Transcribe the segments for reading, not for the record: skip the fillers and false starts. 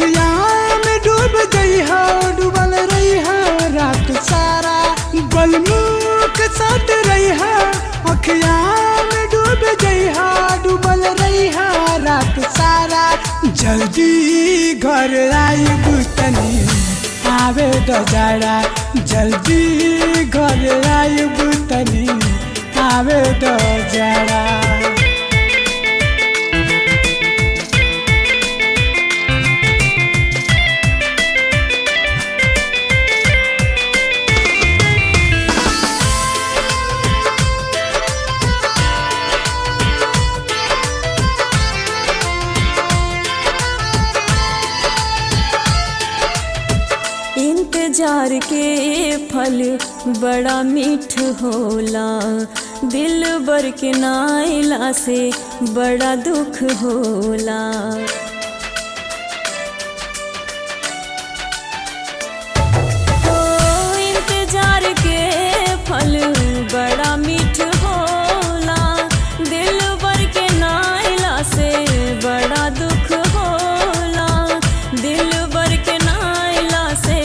अखिया में डूब जइहा डूबल रहिहा रात सारा बलमुख साथ रहिहा अखिया में डूब जइहा डूबल रहिहा रात सारा जल्दी घर आइब तनी आवे द जाड़ा जल्दी घर आइब तनी आवे द जाड़ा। इंतजार के फल बड़ा मीठ होला दिल बर के नाइला से बड़ा दुख होला। इंतजार के फल बड़ा मीठ होला दिल बर के नाइला से बड़ा दुख होला दिल बर के नाइला से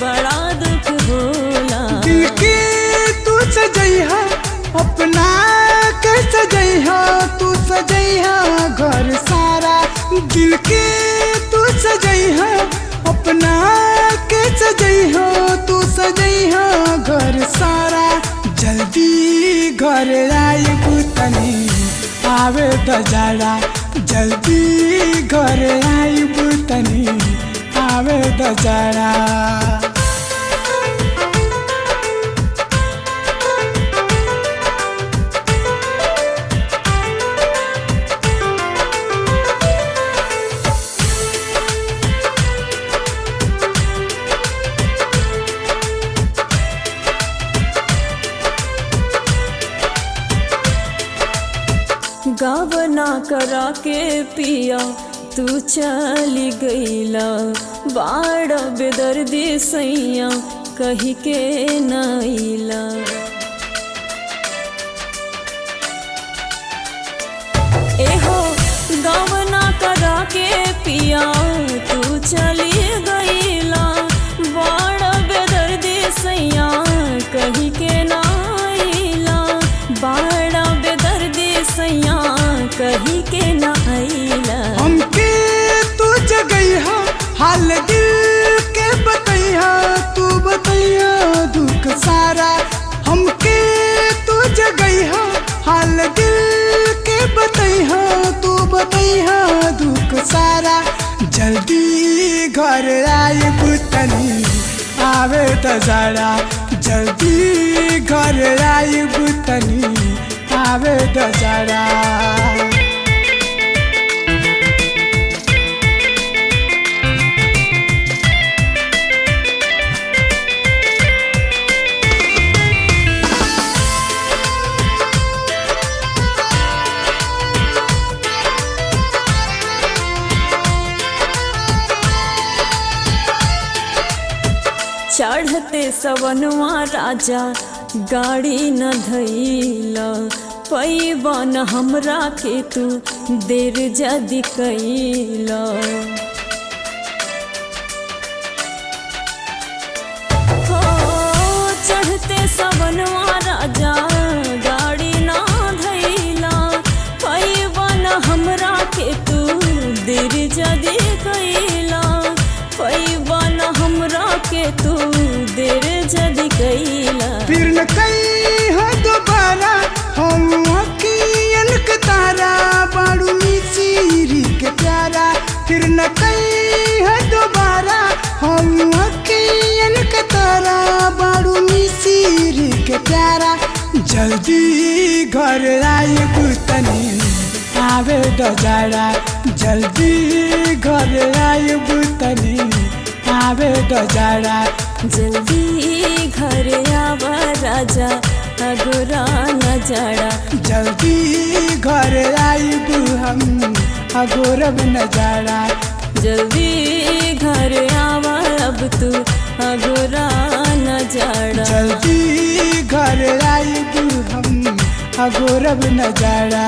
बड़ा दुख होला। दिल के तू सजइहा अपना के सजइहा तू सजइहा घर सारा दिल के तू सजइहा अपना के सजइहा तू सजइहा घर सारा जल्दी घर आइब तनी आवे द जाड़ा जल्दी घर आइब तनी आवे द जाड़ा। गावना करा के पिया तू चली गईला बाड़ बेदर्दी सैया कही के नईला। एहो गावना करा के पिया तू चली गईला बाड़ बेदर्दी सैया कही के नईला बाड़ बेदर्दी सैया कही के न आइला। हमके तू जगइहा हाल दिल के बतइहा तू बतइहा दुख सारा हमके तू जगइहा हाल दिल के बतइहा तू बतइहा दुख सारा जल्दी घर आइब तनी आवे द जाड़ा जल्दी घर आइब तनी आवे द जाड़ा। चढ़ते सवनवा राजा गाड़ी न धैला पैबन हमरा के तू देर जदी कैला। हो चढ़ते सवनवा राजा गाड़ी न धैला पैबन हमरा के तू देर जदी कैला पैबन हमरा के तू देर जदी कैला। फिर न कहीं दोबारा हम अखियन के तारा बाड़ू मिसिरी के प्यारा फिर न कहीं दोबारा हम अखियन के तारा बाड़ू मिसिरी के प्यारा जल्दी घर आइब तनी आवे द जाड़ा जल्दी घर आइब तनी आवे द जाड़ा जल्दी घर आवा राजा अगोरा न जाड़ा जल्दी घर आइब हम अगोरब न जाड़ा जल्दी घर आवा अब तू अगोरा न जाड़ा जल्दी घर आइब हम अगोरब न जाड़ा।